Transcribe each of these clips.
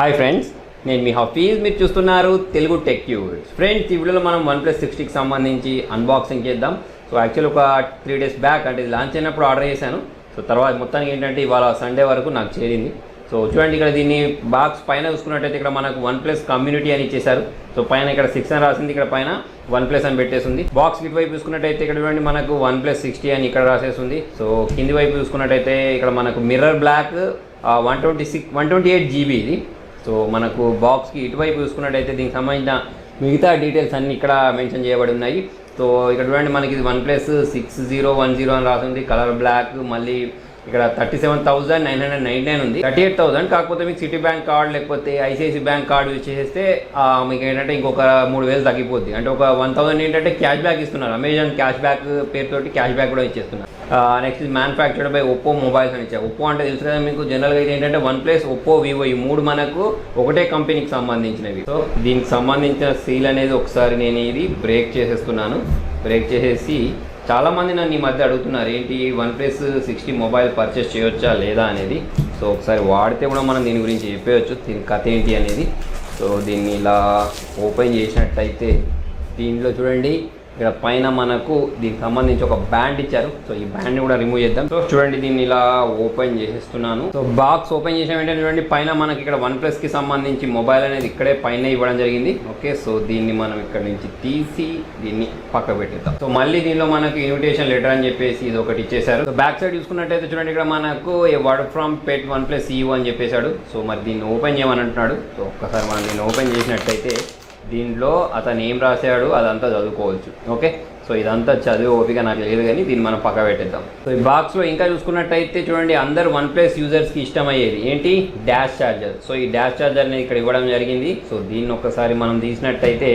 Hi friends, నేను మీ హఫీజ్. మీరు చూస్తున్నారు తెలుగు టెక్ న్యూస్. ఫ్రెండ్స్, ఈ వీడియోలో మనం OnePlus 60కి సంబంధించి అన్బాక్సింగ్ చేద్దాం. సో యాక్చువల్లీ ఒక 3 days బ్యాక్ అంటే ఇది లాంచ్ అయినప్పుడు ఆర్డర్ చేశాను. సో తర్వాత మొత్తానికి ఏంటంటే ఇవాళ సండే వరకు నాకు చేరింది. సో చూడండి, ఇక్కడ దీన్ని బాక్స్ పైన చూసుకున్నట్టయితే ఇక్కడ మనకు OnePlus కమ్యూనిటీ అని ఇచ్చేసారు. సో పైన ఇక్కడ 6 అని రాసింది, ఇక్కడ పైన OnePlus అని పెట్టేసింది. బాక్స్ ఇటువైపు చూసుకున్నట్టయితే ఇక్కడ చూడండి మనకు OnePlus 60 అని ఇక్కడ రాసేస్తుంది. సో కింది వైపు చూసుకున్నట్టయితే ఇక్కడ మనకు మిర్రర్ బ్లాక్ 128 GB ఇది. సో మనకు బాక్స్కి ఇటువైపు చూసుకున్నట్టయితే దీనికి సంబంధించిన మిగతా డీటెయిల్స్ అన్నీ ఇక్కడ మెన్షన్ చేయబడి ఉన్నాయి. సో ఇక్కడ చూడండి మనకి ఇది OnePlus 6010 అని రాసింది, కలర్ బ్లాక్. మళ్ళీ ఇక్కడ 37,999 ఉంది, 38,000. కాకపోతే మీకు సిటీ బ్యాంక్ కార్డ్ లేకపోతే ఐసిఐసి బ్యాంక్ కార్డు యూజ్ చేస్తే మీకు ఏంటంటే ఇంకొక 3,000 తగ్గిపోద్ది. అంటే ఒక 1,000 ఏంటంటే క్యాష్ బ్యాక్ ఇస్తున్నారు. అమెజాన్ క్యాష్ బ్యాక్ పేరుతోటి క్యాష్ బ్యాక్ కూడా ఇచ్చేస్తున్నారు. Next manufactured by Oppo mobiles అని ఇచ్చారు. ఒప్పో అంటే తెలుసు కదా మీకు, జనరల్గా ఇది ఏంటంటే OnePlus, ఒప్పో, వివో ఈ 3 మనకు ఒకటే కంపెనీకి సంబంధించినవి. సో దీనికి సంబంధించిన సీల్ అనేది ఒకసారి నేను ఇది బ్రేక్ చేసేస్తున్నాను. బ్రేక్ చేసేసి చాలామంది నన్ను ఈ మధ్య అడుగుతున్నారు ఏంటి OnePlus 60 మొబైల్ పర్చేస్ చేయొచ్చా లేదా అనేది. సో ఒకసారి వాడితే కూడా మనం దీని గురించి చెప్పేయచ్చు, దీని కథ ఏంటి అనేది. సో దీన్ని ఇలా ఓపెన్ చేసినట్టయితే దీనిలో చూడండి ఇక్కడ పైన మనకు దీనికి సంబంధించి ఒక బ్యాండ్ ఇచ్చారు. సో ఈ బ్యాండ్ని కూడా రిమూవ్ చేద్దాం. సో చూడండి, దీన్ని ఇలా ఓపెన్ చేసేస్తున్నాను. సో బాక్స్ ఓపెన్ చేసిన వెంటనే చూడండి పైన మనకి ఇక్కడ OnePlusకి సంబంధించి మొబైల్ అనేది ఇక్కడే పైన ఇవ్వడం జరిగింది. ఓకే, సో దీన్ని మనం ఇక్కడ నుంచి తీసి దీన్ని పక్క పెట్టేద్దాం. సో మళ్ళీ దీనిలో మనకి ఇన్విటేషన్ లెటర్ అని చెప్పేసి ఇది ఒకటి ఇచ్చేసారు. సో బ్యాక్ సైడ్ చూసుకున్నట్టయితే చూడండి ఇక్కడ మనకు a word from Pete OnePlus CEO అని చెప్పేశాడు. సో మరి దీన్ని ఓపెన్ చేయమని అంటున్నాడు. సో ఒక్కసారి మనం దీన్ని ఓపెన్ చేసినట్టయితే దీంట్లో అతను ఏం రాశాడు అదంతా చదువుకోవచ్చు. ఓకే, సో ఇదంతా చదివి ఓపిక నాకు లేదు, కానీ దీన్ని మనం పక్క పెట్టేద్దాం. సో ఈ బాక్స్లో ఇంకా చూసుకున్నట్టయితే చూడండి అందరు OnePlus యూజర్స్కి ఇష్టమయ్యేది ఏంటి, డాష్ ఛార్జర్. సో ఈ డాష్ ఛార్జర్ని ఇక్కడ ఇవ్వడం జరిగింది. సో దీన్ని ఒక్కసారి మనం తీసినట్టయితే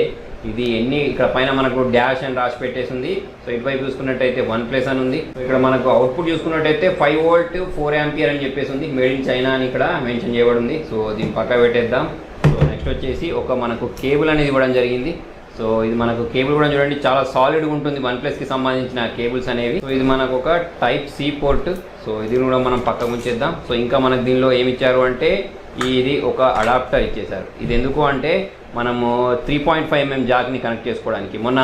ఇది ఇక్కడ పైన మనకు డాష్ అని రాసి పెట్టేసింది. సో ఇటువైపు చూసుకున్నట్టయితే OnePlus అని ఉంది. సో ఇక్కడ మనకు అవుట్పుట్ చూసుకున్నట్టయితే 5V 4A అని చెప్పేసి ఉంది. మేడ్ ఇన్ చైనా అని ఇక్కడ మెన్షన్ చేయబడి ఉంది. సో దీన్ని పక్క పెట్టేద్దాం. సో నెక్స్ట్ వచ్చేసి ఒక మనకు కేబుల్ అనేది ఇవ్వడం జరిగింది. సో ఇది మనకు కేబుల్ కూడా చూడండి చాలా సాలిడ్గా ఉంటుంది OnePlusకి సంబంధించిన కేబుల్స్ అనేవి. సో ఇది మనకు ఒక Type-C పోర్ట్. సో ఇది కూడా మనం పక్కకు ఉంచేద్దాం. సో ఇంకా మనకు దీనిలో ఏమి ఇచ్చారు అంటే ఇది ఒక అడాప్టర్ ఇచ్చేసారు. ఇది ఎందుకు అంటే మనము 3.5mm జాక్ని కనెక్ట్ చేసుకోవడానికి. మొన్న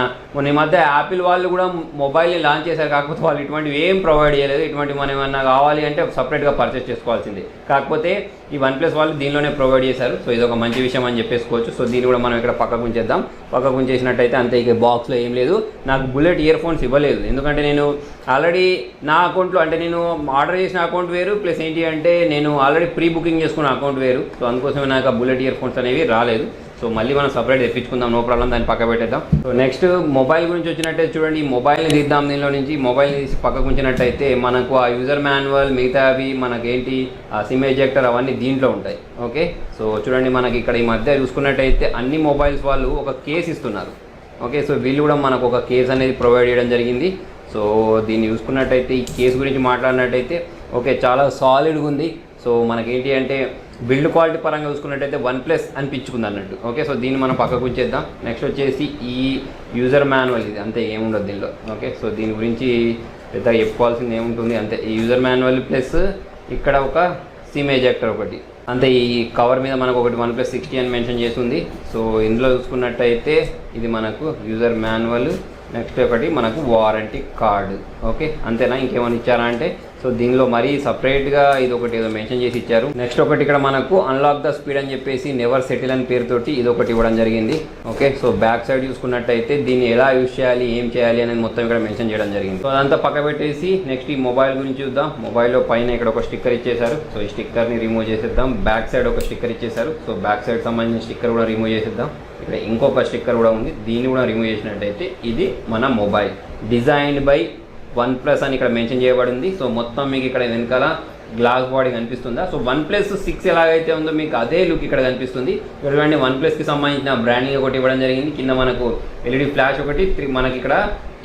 ఈ మధ్య యాపిల్ వాళ్ళు కూడా మొబైల్ని లాంచ్ చేశారు. కాకపోతే వాళ్ళు ఇటువంటివి ఏం ప్రొవైడ్ చేయలేదు. ఇటువంటివి మనం ఏమన్నా కావాలి అంటే సపరేట్గా పర్చేస్ చేసుకోవాల్సిందే. కాకపోతే ఈ OnePlus వాళ్ళు దీనిలోనే ప్రొవైడ్ చేశారు. సో ఇది ఒక మంచి విషయం అని చెప్పేసుకోవచ్చు. సో దీన్ని కూడా మనం ఇక్కడ పక్కకు ఉంచేద్దాం. పక్కకు ఉంచేసినట్టయితే అంతే, ఇక బాక్స్లో ఏం లేదు. నాకు బుల్లెట్ ఇయర్ ఫోన్స్ ఇవ్వలేదు, ఎందుకంటే నేను ఆల్రెడీ నా అకౌంట్లో అంటే నేను ఆర్డర్ చేసిన అకౌంట్ వేరు, ప్లస్ ఏంటి అంటే నేను ఆల్రెడీ ప్రీ బుకింగ్ చేసుకున్న అకౌంట్ వేరు. సో అందుకోసమే నాకు ఆ బుల్లెట్ ఇయర్ ఫోన్స్ అనేవి రాలేదు. సో మళ్ళీ మనం సపరేట్ తెప్పించుకుందాం, నో ప్రాబ్లం, దాన్ని పక్క పెట్టేద్దాం. సో నెక్స్ట్ మొబైల్ గురించి వచ్చినట్టయితే చూడండి, ఈ మొబైల్ని తీద్దాం. దీనిలో నుంచి మొబైల్ని తీసి పక్కకు ఉంచినట్టయితే మనకు ఆ యూజర్ మాన్యువల్, మిగతా అవి మనకేంటి ఆ సిమ్ ఎజెక్టర్ అవన్నీ దీంట్లో ఉంటాయి. ఓకే, సో చూడండి మనకి ఇక్కడ ఈ మధ్య చూసుకున్నట్టయితే అన్ని మొబైల్స్ వాళ్ళు ఒక కేస్ ఇస్తున్నారు. ఓకే, సో వీళ్ళు కూడా మనకు ఒక కేస్ అనేది ప్రొవైడ్ చేయడం జరిగింది. సో దీన్ని చూసుకున్నట్టయితే ఈ కేసు గురించి మాట్లాడినట్టయితే ఓకే చాలా సాలిడ్గా ఉంది. సో మనకేంటి అంటే బిల్డ్ క్వాలిటీ పరంగా చూసుకున్నట్టయితే OnePlus అనిపించుకుంది అన్నట్టు. ఓకే, సో దీన్ని మనం పక్కకు ఉంచేద్దాం. నెక్స్ట్ వచ్చేసి ఈ యూజర్ మాన్యువల్, ఇది అంతే, ఏముండదు దీనిలో. ఓకే, సో దీని గురించి పెద్దగా చెప్పుకోవాల్సింది ఏముంటుంది, అంతే. ఈ యూజర్ మాన్యువల్ ప్లస్ ఇక్కడ ఒక సిమ్ ఎజెక్టర్ ఒకటి, అంతే. ఈ కవర్ మీద మనకు ఒకటి OnePlus 60 అని మెన్షన్ చేస్తుంది. సో ఇందులో చూసుకున్నట్టయితే ఇది మనకు యూజర్ మాన్యువల్, నెక్స్ట్ ఒకటి మనకు వారంటీ కార్డు. ఓకే, అంతేనా, ఇంకేమైనా ఇచ్చారా అంటే సో దీనిలో మరీ సపరేట్గా ఇది ఒకటి ఏదో మెన్షన్ చేసి ఇచ్చారు. నెక్స్ట్ ఒకటి ఇక్కడ మనకు అన్లాక్ ద స్పీడ్ అని చెప్పేసి నెవర్ సెటిల్ అని పేరుతోటి ఇది ఒకటి ఇవ్వడం జరిగింది. ఓకే, సో బ్యాక్ సైడ్ చూసుకున్నట్టయితే దీన్ని ఎలా యూజ్ చేయాలి, ఏం చేయాలి అనేది మొత్తం ఇక్కడ మెన్షన్ చేయడం జరిగింది. సో అదంతా పక్క పెట్టేసి నెక్స్ట్ ఈ మొబైల్ గురించి చూద్దాం. మొబైల్లో పైన ఇక్కడ ఒక స్టిక్కర్ ఇచ్చేసారు. సో ఈ స్టిక్కర్ని రిమూవ్ చేసేద్దాం. బ్యాక్ సైడ్ ఒక స్టిక్కర్ ఇచ్చేసారు. సో బ్యాక్ సైడ్ సంబంధించిన స్టిక్కర్ కూడా రిమూవ్ చేసేద్దాం. ఇక్కడ ఇంకొక స్టిక్కర్ కూడా ఉంది, దీన్ని కూడా రిమూవ్ చేసినట్టయితే ఇది మన మొబైల్ డిజైన్డ్ బై OnePlus అని ఇక్కడ మెన్షన్ చేయబడింది. సో మొత్తం మీకు ఇక్కడ వెనకాల గ్లాస్ బాడీ కనిపిస్తుందా. సో OnePlus 6 ఎలాగైతే ఉందో మీకు అదే లుక్ ఇక్కడ కనిపిస్తుంది. చూడండి OnePlusకి సంబంధించిన బ్రాండింగ్ ఒకటి ఇవ్వడం జరిగింది. కింద మనకు LED ఫ్లాష్ ఒకటి, మనకి ఇక్కడ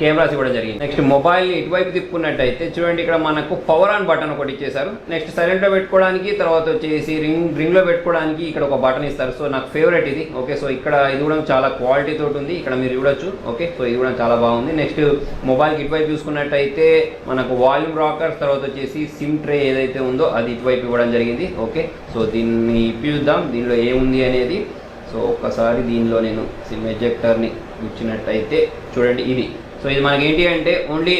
కెమెరాస్ ఇవ్వడం జరిగింది. నెక్స్ట్ మొబైల్ ఇటువైపు తిప్పుకున్నట్టయితే చూడండి, ఇక్కడ మనకు పవర్ ఆన్ బటన్ ఒకటి ఇచ్చేసారు. నెక్స్ట్ సైలెంట్లో పెట్టుకోవడానికి, తర్వాత వచ్చేసి రింగ్లో పెట్టుకోవడానికి ఇక్కడ ఒక బటన్ ఇస్తారు. సో నాకు ఫేవరెట్ ఇది. ఓకే, సో ఇక్కడ ఇది కూడా చాలా క్వాలిటీ తోటి ఉంది, ఇక్కడ మీరు చూడొచ్చు. ఓకే, సో ఇది కూడా చాలా బాగుంది. నెక్స్ట్ మొబైల్కి ఇటువైపు చూసుకున్నట్టయితే మనకు వాల్యూమ్ రాకర్స్, తర్వాత వచ్చేసి సిమ్ ట్రే ఏదైతే ఉందో అది ఇటువైపు ఇవ్వడం జరిగింది. ఓకే, సో దీన్ని ఇప్పిద్దాం దీనిలో ఏముంది అనేది. సో ఒక్కసారి దీనిలో నేను సిమ్ ఎజెక్టర్ని ఇచ్చినట్టయితే చూడండి ఇది. సో ఇది మనకి ఏంటి అంటే ఓన్లీ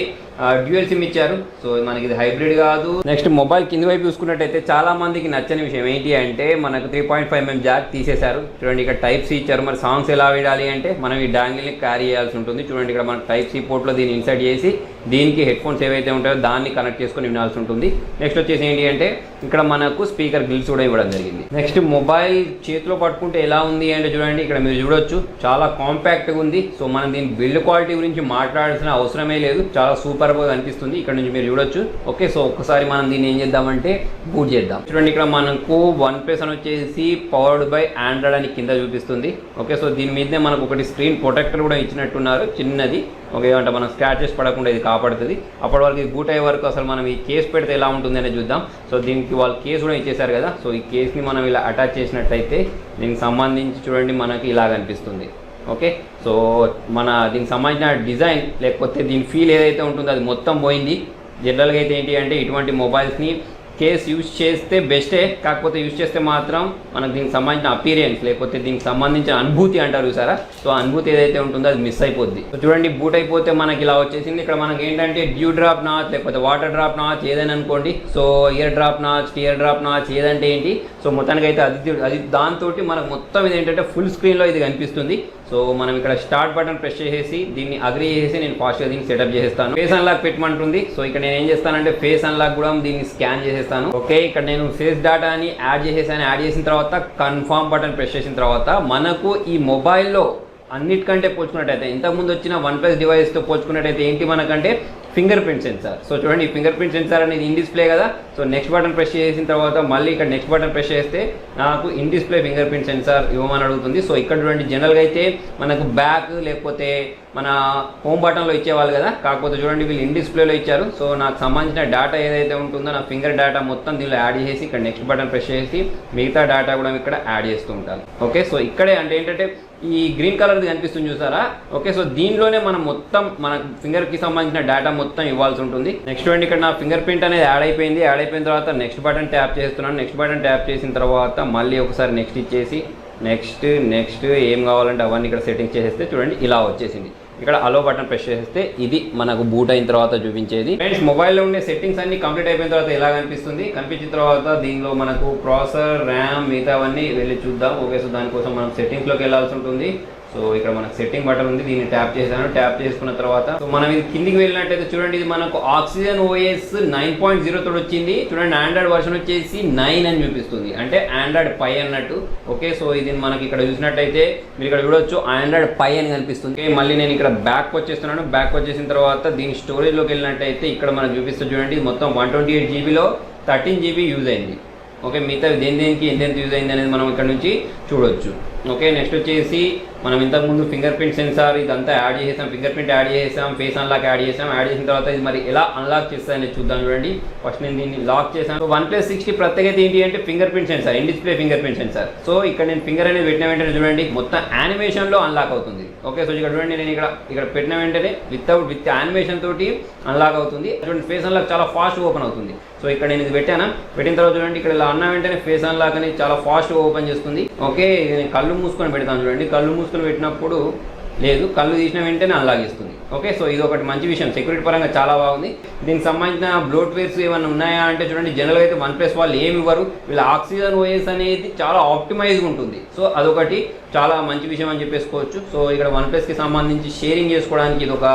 డ్యూయల్ సిమ్ ఇచ్చారు. సో మనకి ఇది హైబ్రిడ్ కాదు. నెక్స్ట్ మొబైల్ కింది వైపు చూసుకున్నట్టయితే చాలా మందికి నచ్చని విషయం ఏంటి అంటే మనకు 3.5mm జాక్ తీసేశారు. చూడండి ఇక్కడ టైప్ సి ఇచ్చారు. మరి సాంగ్స్ ఎలా వినాలి అంటే మనం ఈ డాంగిల్ని క్యారీ చేయాల్సి ఉంటుంది. చూడండి ఇక్కడ మనం టైప్ సి పోర్ట్లో దీన్ని ఇన్సర్ట్ చేసి దీనికి హెడ్ ఫోన్స్ ఏవైతే ఉంటాయో దాన్ని కనెక్ట్ చేసుకొని వినాల్సి ఉంటుంది. నెక్స్ట్ వచ్చేసి ఏంటి అంటే ఇక్కడ మనకు స్పీకర్ గ్రిల్స్ కూడా ఇవ్వడం జరిగింది. నెక్స్ట్ మొబైల్ చేతిలో పట్టుకుంటే ఎలా ఉంది అంటే చూడండి, ఇక్కడ మీరు చూడొచ్చు చాలా కాంపాక్ట్గా ఉంది. సో మనం దీని బిల్డ్ క్వాలిటీ గురించి మాట్లాడాల్సిన అవసరమే లేదు, చాలా సూపర్గా కనిపిస్తుంది. ఇక్కడ నుంచి మీరు చూడొచ్చు. ఓకే, సో ఒక్కసారి మనం దీన్ని ఏం చేద్దామంటే బూట్ చేద్దాం. చూడండి ఇక్కడ మనకు OnePlus అని వచ్చేసి పవర్డ్ బై ఆండ్రాయిడ్ అని కింద చూపిస్తుంది. ఓకే, సో దీని మీదనే మనకు ఒకటి స్క్రీన్ ప్రొటెక్టర్ కూడా ఇచ్చినట్టున్నారు చిన్నది. ఓకే, అంటే మనం స్క్రాచెస్ పడకుండా ఇది కాపాడుతుంది. అప్పటి వరకు ఇది బూట్ అయ్యే వరకు అసలు మనం ఈ కేస్ పెడితే ఎలా ఉంటుంది అనేది చూద్దాం. సో దీనికి వాళ్ళు కేసు కూడా ఇచ్చేసారు కదా. సో ఈ కేస్ని మనం ఇలా అటాచ్ చేసినట్టయితే దీనికి సంబంధించి చూడండి మనకి ఇలా కనిపిస్తుంది. ఓకే, సో దీనికి సంబంధించిన డిజైన్ లేకపోతే దీని ఫీల్ ఏదైతే ఉంటుందో అది మొత్తం పోయింది. జనరల్గా అయితే ఏంటి అంటే ఇటువంటి మొబైల్స్ని కేస్ యూజ్ చేస్తే బెస్టే, కాకపోతే యూజ్ చేస్తే మాత్రం మనకు దీనికి సంబంధించిన అపీరియన్స్ లేకపోతే దీనికి సంబంధించిన అనుభూతి అంటారు చూసారా, సో అనుభూతి ఏదైతే ఉంటుందో అది మిస్ అయిపోద్ది. సో చూడండి బూట్ అయిపోతే మనకి ఇలా వచ్చేసింది. ఇక్కడ మనకి ఏంటంటే డ్యూ డ్రాప్ నాచ్ లేకపోతే వాటర్ డ్రాప్ నాచ్ ఏదైనా అనుకోండి. So ear drop notch, tear drop notch ఏదంటే ఏంటి, సో మొత్తానికి అయితే అది దాంతో మనకు మొత్తం ఇది ఏంటంటే ఫుల్ స్క్రీన్లో ఇది కనిపిస్తుంది. సో మనం ఇక్కడ స్టార్ట్ బటన్ ప్రెస్ చేసేసి దీన్ని అగ్రీ చేసి నేను ఫాస్ట్గా దీన్ని సెటప్ చేసేస్తాను. Face unlock పెట్టమంటుంది. సో ఇక్కడ నేను ఏం చేస్తానంటే ఫేస్ అన్లాక్ కూడా దీన్ని స్కాన్ చేసేస్తాను. ఓకే, ఇక్కడ నేను ఫేస్ డేటాని యాడ్ చేసేసాను. యాడ్ చేసిన తర్వాత కన్ఫర్మ్ బటన్ ప్రెస్ చేసిన తర్వాత మనకు ఈ మొబైల్లో అన్నిటికంటే పోల్చుకున్నట్టయితే ఇంతకుముందు వచ్చిన OnePlus డివైస్తో పోల్చుకున్నట్టయితే ఏంటి మనకంటే ఫింగర్ ప్రింట్ సెన్సార్. సో చూడండి ఫింగర్ ప్రింట్ సెన్సార్ అనేది ఇన్ డిస్ప్లే కదా. సో నెక్స్ట్ బటన్ ప్రెస్ చేసిన తర్వాత మళ్ళీ ఇక్కడ నెక్స్ట్ బటన్ ప్రెస్ చేస్తే నాకు in display fingerprint censor ఇవ్వమని అడుగుతుంది. సో ఇక్కడ చూడండి జనరల్గా అయితే మనకు బ్యాక్ లేకపోతే మన హోమ్ బటన్లో ఇచ్చేవాళ్ళు కదా, కాకపోతే చూడండి వీళ్ళు ఇన్ డిస్ప్లేలో ఇచ్చారు. సో నాకు సంబంధించిన డేటా ఏదైతే ఉంటుందో నా ఫింగర్ డేటా మొత్తం దీనిలో యాడ్ చేసి ఇక్కడ నెక్స్ట్ బటన్ ప్రెస్ చేసి మిగతా డేటా కూడా ఇక్కడ యాడ్ చేస్తూ ఉంటాను. ఓకే, సో ఇక్కడే అంటే ఏంటంటే ఈ గ్రీన్ కలర్ది కనిపిస్తుంది చూసారా. ఓకే, సో దీనిలోనే మనం మొత్తం మన ఫింగర్కి సంబంధించిన డేటా మొత్తం ఇవ్వాల్సి ఉంటుంది. నెక్స్ట్ అండి ఇక్కడ నా ఫింగర్ ప్రింట్ అనేది యాడ్ అయిపోయింది. యాడ్ అయిపోయిన తర్వాత నెక్స్ట్ బటన్ ట్యాప్ చేస్తున్నాను. నెక్స్ట్ బటన్ ట్యాప్ చేసిన తర్వాత మళ్ళీ ఒకసారి నెక్స్ట్ ఇచ్చేసి నెక్స్ట్ ఏం కావాలంటే అవన్నీ ఇక్కడ సెట్టింగ్స్ చేసేస్తే చూడండి ఇలా వచ్చేసింది. ఇక్కడ అలో బటన్ ప్రెస్ చేస్తే ఇది మనకు బూట్ అయిన తర్వాత చూపించేది. ఫ్రెండ్స్ మొబైల్లో ఉండే సెట్టింగ్స్ అన్ని కంప్లీట్ అయిపోయిన తర్వాత ఎలా కనిపిస్తుంది, కనిపించిన తర్వాత దీనిలో మనకు ప్రాసెసర్, ర్యామ్ మిగతావన్నీ వెళ్ళి చూద్దాం. ఓకే, సో దానికోసం మనం సెట్టింగ్స్లోకి వెళ్ళాల్సి ఉంటుంది. సో ఇక్కడ మనకు సెట్టింగ్ బటన్ ఉంది, దీన్ని ట్యాప్ చేశాను. ట్యాప్ చేసుకున్న తర్వాత సో మనం ఇది కిందికి వెళ్ళినట్టయితే చూడండి ఇది మనకు ఆక్సిజన్ OS 9.0 తోటి వచ్చింది. చూడండి ఆండ్రాయిడ్ వర్షన్ వచ్చేసి 9 అని చూపిస్తుంది, అంటే ఆండ్రాయిడ్ పై అన్నట్టు. ఓకే, సో ఇది మనకి ఇక్కడ చూసినట్టయితే మీరు ఇక్కడ చూడొచ్చు ఆండ్రాయిడ్ పై అని కనిపిస్తుంది. ఓకే, మళ్ళీ నేను ఇక్కడ బ్యాక్ వచ్చేస్తున్నాను. బ్యాక్ వచ్చేసిన తర్వాత దీని స్టోరేజ్లోకి వెళ్ళినట్టయితే ఇక్కడ మనకు చూపిస్తుంది చూడండి మొత్తం 128 GBలో 13 GB యూజ్ అయింది. ఓకే, మిగతా దేనికి ఎంత యూజ్ అయింది అనేది మనం ఇక్కడ నుంచి చూడొచ్చు. ఓకే, నెక్స్ట్ వచ్చేసి మనం ఇంతకుముందు ఫింగర్ ప్రింట్ సెన్సార్ ఇదంతా యాడ్ చేసాం, ఫింగర్ ప్రింట్ యాడ్ చేసాం, ఫేస్ అన్లాక్ యాడ్ చేసాం. యాడ్ చేసిన తర్వాత ఇది మరి ఎలా అన్లాక్ చేస్తాయని చూద్దాం. చూడండి ఫస్ట్ నేను దీన్ని లాక్ చేశాను. సో OnePlus 6 ప్రత్యేకత ఏంటి అంటే finger print censor, in display fingerprint censor. So ఇక్కడ నేను ఫింగర్ అనేది పెట్టిన వెంటనే చూడండి మొత్తం యానిమేషన్లో అన్లాక్ అవుతుంది. ఓకే, సో ఇక్కడ చూడండి నేను ఇక్కడ పెట్టిన వెంటనే విత్ యానిమేషన్ తోటి అన్లాక్ అవుతుంది. చూడండి ఫేస్ అన్లాక్ చాలా ఫాస్ట్ ఓపెన్ అవుతుంది. సో ఇక్కడ నేను ఇది పెట్టిన తర్వాత చూడండి ఇక్కడ ఇలా అన్న వెంటనే ఫేస్ అన్లాక్ అనేది చాలా ఫాస్ట్గా ఓపెన్ చేస్తుంది. ఓకే, నేను కళ్ళు మూసుకొని పెడతాను చూడండి. కళ్ళు మూసుకొని పెట్టినప్పుడు లేదు, కళ్ళు తీసిన వెంటనే అన్లాక్ చేస్తుంది. ఓకే, సో ఇది ఒకటి మంచి విషయం, సెక్యూరిటీ పరంగా చాలా బాగుంది. దీనికి సంబంధించిన బ్లోట్వేర్స్ ఏమైనా ఉన్నాయా అంటే చూడండి జనరల్గా అయితే OnePlus వాళ్ళు ఏమి ఇవ్వరు. వీళ్ళ ఆక్సిజన్ OS అనేది చాలా ఆప్టిమైజ్గా ఉంటుంది. సో అదొకటి చాలా మంచి విషయం అని చెప్పేసుకోవచ్చు. సో ఇక్కడ OnePlusకి సంబంధించి షేరింగ్ చేసుకోవడానికి ఇది ఒక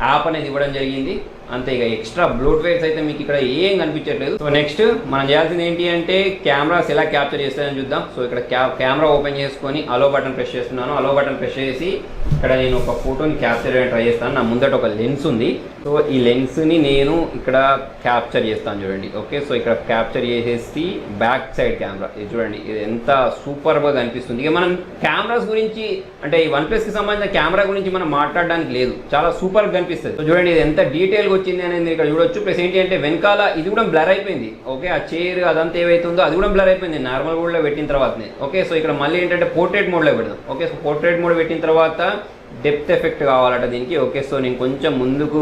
యాప్ అనేది ఇవ్వడం జరిగింది. అంతే, ఇక ఎక్స్ట్రా బ్లోట్వేర్స్ అయితే మీకు ఇక్కడ ఏం కనిపించట్లేదు. సో నెక్స్ట్ మనం చేయాల్సింది ఏంటి అంటే కెమెరాస్ ఎలా క్యాప్చర్ చేస్తాయని చూద్దాం. సో ఇక్కడ కెమెరా ఓపెన్ చేసుకొని అలో బటన్ ప్రెస్ చేస్తున్నాను. అలో బటన్ ప్రెస్ చేసి ఇక్కడ నేను ఒక ఫోటోని క్యాప్చర్ చేయడానికి ట్రై చేస్తాను. నా ముందట ఒక లెన్స్ ఉంది. సో ఈ లెన్స్ని నేను ఇక్కడ క్యాప్చర్ చేస్తాను చూడండి. ఓకే, సో ఇక్కడ క్యాప్చర్ చేసేసి బ్యాక్ సైడ్ కెమెరా ఇది చూడండి, ఇది ఎంత సూపర్గా కనిపిస్తుంది. ఇక మనం కెమెరాస్ గురించి అంటే ఈ OnePlusకి సంబంధించిన కెమెరా గురించి మనం మాట్లాడడానికి లేదు, చాలా సూపర్గా కనిపిస్తుంది. సో చూడండి ఇది ఎంత డీటెయిల్గా వచ్చింది అనేది ఇక్కడ చూడొచ్చు. ప్లస్ ఏంటి అంటే వెనకాల ఇది కూడా బ్లర్ అయిపోయింది. ఓకే, ఆ చైర్ అదంతా ఏవైతుందో అది కూడా బ్లర్ అయిపోయింది నార్మల్ మోడ్లో పెట్టిన తర్వాతనే. ఓకే, సో ఇక్కడ మళ్ళీ ఏంటంటే పోర్ట్రేట్ మోడ్లో పెడదాం. ఓకే, సో పోర్ట్రేట్ మోడ్ పెట్టిన తర్వాత డెప్త్ ఎఫెక్ట్ కావాలట దీనికి. ఓకే, సో నేను కొంచెం ముందుకు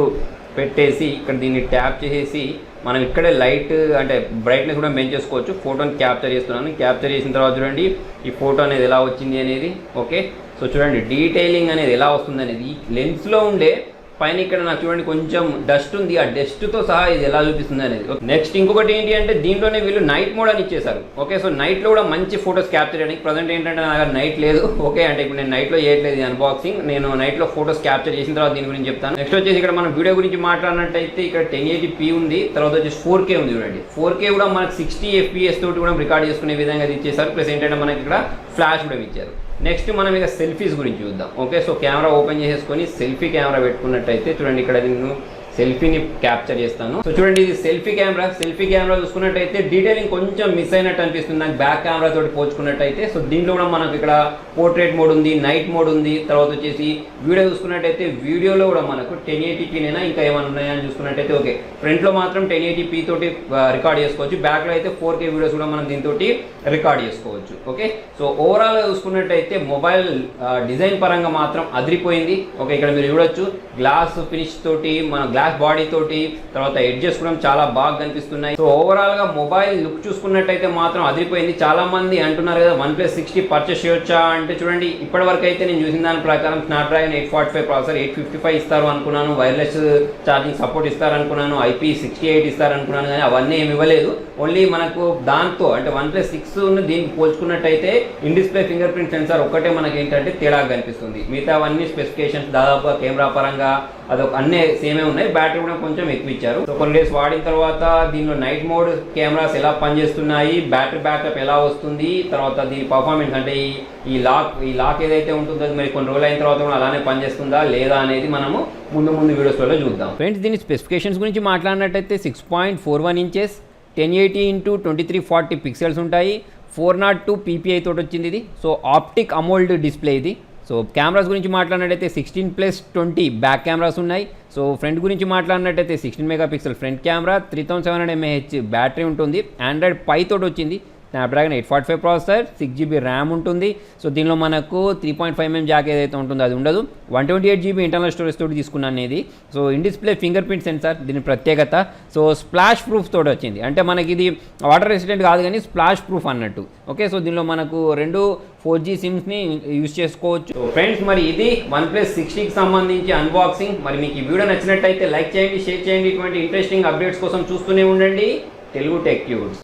పెట్టేసి ఇక్కడ దీన్ని ట్యాప్ చేసేసి మనం ఇక్కడే లైట్ అంటే బ్రైట్నెస్ కూడా పెంచేసుకోవచ్చు. ఫోటోని క్యాప్చర్ చేస్తున్నాను. క్యాప్చర్ చేసిన తర్వాత చూడండి ఈ ఫోటో అనేది ఎలా వచ్చింది అనేది. ఓకే, సో చూడండి డీటెయిలింగ్ అనేది ఎలా వస్తుంది అనేది. ఈ లెన్స్లో ఉండే పైన ఇక్కడ నాకు చూడండి కొంచెం డస్ట్ ఉంది, ఆ డస్ట్తో సహా ఇది ఎలా చూపిస్తుంది అనేది. నెక్స్ట్ ఇంకొకటి ఏంటి అంటే దీంట్లోనే వీళ్ళు నైట్ మోడ్ అని ఇచ్చేసారు. ఓకే, సో నైట్లో కూడా మంచి ఫోటోస్ క్యాప్చర్ చేయడానికి. ప్రజెంట్ ఏంటంటే నా దగ్గర నైట్ లేదు. ఓకే, అంటే ఇప్పుడు నేను నైట్లో చేయట్లేదు అన్బాక్సింగ్, నేను నైట్లో ఫోటోస్ క్యాప్చర్ చేసిన తర్వాత దీని గురించి చెప్తాను. నెక్స్ట్ వచ్చేసి ఇక్కడ మనం వీడియో గురించి మాట్లాడినట్టయితే ఇక్కడ 1080p ఉంది, తర్వాత వచ్చేసి 4K ఉంది చూడండి. 4K కూడా మనకు 60 FPS తోటి కూడా రికార్డ్ చేసుకునే విధంగా ఇచ్చేసారు. ప్లస్ ఏంటంటే మనకి ఇక్కడ ఫ్లాష్ కూడా ఇచ్చారు. నెక్స్ట్ మనం ఇక సెల్ఫీస్ గురించి చూద్దాం. ఓకే, సో కెమెరా ఓపెన్ చేసేసుకొని సెల్ఫీ కెమెరా పెట్టుకున్నట్టయితే చూడండి ఇక్కడ నేను సెల్ఫీని క్యాప్చర్ చేస్తాను. సో చూడండి ఇది సెల్ఫీ కెమెరా. సెల్ఫీ కెమెరా చూసుకున్నట్టయితే డీటెయిలింగ్ కొంచెం మిస్ అయినట్టు అనిపిస్తుంది నాకు బ్యాక్ కెమెరా తోటి పోల్చుకున్నట్టయితే. సో దీంట్లో కూడా మనకు ఇక్కడ పోర్ట్రేట్ మోడ్ ఉంది, నైట్ మోడ్ ఉంది. తర్వాత వచ్చేసి వీడియో చూసుకున్నట్టయితే వీడియోలో కూడా మనకు 1080pనైనా ఇంకా ఏమైనా ఉన్నాయని చూసుకున్నట్టయితే ఓకే, ఫ్రంట్లో మాత్రం 1080p తోటి రికార్డ్ చేసుకోవచ్చు. బ్యాక్లో అయితే 4K వీడియోస్ కూడా మనం దీంతో రికార్డ్ చేసుకోవచ్చు. ఓకే, సో ఓవరాల్గా చూసుకున్నట్టయితే మొబైల్ డిజైన్ పరంగా మాత్రం అదిరిపోయింది. ఓకే, ఇక్కడ మీరు చూడొచ్చు గ్లాస్ ఫినిష్ తోటి మన గ్లాస్ బాడీ తోటి, తర్వాత ఎడ్జెస్ కూడా చాలా బాగా కనిపిస్తున్నాయి. సో ఓవరాల్ గా మొబైల్ లుక్ చూసుకున్నట్టయితే మాత్రం అదిరిపోయింది. చాలా మంది అంటున్నారు కదా OnePlus 60 పర్చేస్ చేయొచ్చా అంటే చూడండి ఇప్పటి వరకు అయితే నేను చూసిన దాని ప్రకారం స్నాప్డ్రాగన్ 845 ప్రాసెసర్ 855 ఇస్తారు అనుకున్నాను, వైర్లెస్ ఛార్జింగ్ సపోర్ట్ ఇస్తారు అనుకున్నాను, IP68 ఇస్తారు అనుకున్నాను, కానీ అవన్నీ ఏమి ఇవ్వలేదు. ఓన్లీ మనకు దాంతో అంటే OnePlus 6 దీనికి పోల్చుకున్నట్టయితే in display fingerprint sensor ఒక్కటే మనకి ఏంటంటే తేడా కనిపిస్తుంది. మిగతా అవన్నీ స్పెసిఫికేషన్స్ దాదాపుగా కెమెరా పరంగా అదొక అన్నీ సేమే ఉన్నాయి. బ్యాటరీ కూడా కొంచెం ఎక్కువ ఇచ్చారు. సో కొన్ని డేస్ వాడిన తర్వాత దీనిలో నైట్ మోడ్ కెమెరాస్ ఎలా పనిచేస్తున్నాయి, బ్యాటరీ బ్యాకప్ ఎలా వస్తుంది, తర్వాత దీని పర్ఫార్మెన్స్ అంటే ఈ లాక్ ఏదైతే ఉంటుందో అది మరి కొన్ని రోజులు అయిన తర్వాత కూడా అలానే పనిచేస్తుందా లేదా అనేది మనము ముందు వీడియోస్లో చూద్దాం. ఫ్రెండ్స్ దీని స్పెసిఫికేషన్స్ గురించి మాట్లాడినట్టయితే 6.41 ఇంచెస్ 1080x2340 పిక్సెల్స్ ఉంటాయి. 402 PPI తోటి వచ్చింది ఇది. సో ఆప్టిక్ అమోల్డ్ డిస్ప్లే ఇది. సో కెమెరాస్ గురించి మాట్లాడినట్టయితే 16+20 బ్యాక్ కెమెరాస్ ఉన్నాయి. సో ఫ్రంట్ గురించి మాట్లాడినట్టయితే 16 megapixel front camera, 3700 mAh battery ఉంటుంది. ఆండ్రాయిడ్ పై తోటి వచ్చింది. స్నాప్డ్రాగన్ 845 ప్రాసెసర్, 6GB ర్యామ్ ఉంటుంది. సో దీనిలో మనకు 3.5mm జాక్ ఏదైతే ఉంటుందో అది ఉండదు. 128GB ఇంటర్నల్ స్టోరేజ్ తోటి తీసుకున్నాను ఇది. So in display fingerprint censor దీని ప్రత్యేకత. సో స్ప్లాష్ ప్రూఫ్ తోటి వచ్చింది, అంటే మనకి ఇది వాటర్ రెసిస్టెంట్ కాదు కానీ స్ప్లాష్ ప్రూఫ్ అన్నట్టు. ఓకే, సో దీనిలో మనకు 2 4G సిమ్స్ని యూజ్ చేసుకోవచ్చు. సో ఫ్రెండ్స్ మరి ఇది OnePlus 60కి సంబంధించి అన్బాక్సింగ్. మరి మీకు ఈ వీడియో నచ్చినట్టయితే లైక్ చేయండి, షేర్ చేయండి. ఇటువంటి ఇంట్రెస్టింగ్ అప్డేట్స్ కోసం చూస్తూనే ఉండండి తెలుగు టెక్ ట్యూబ్స్.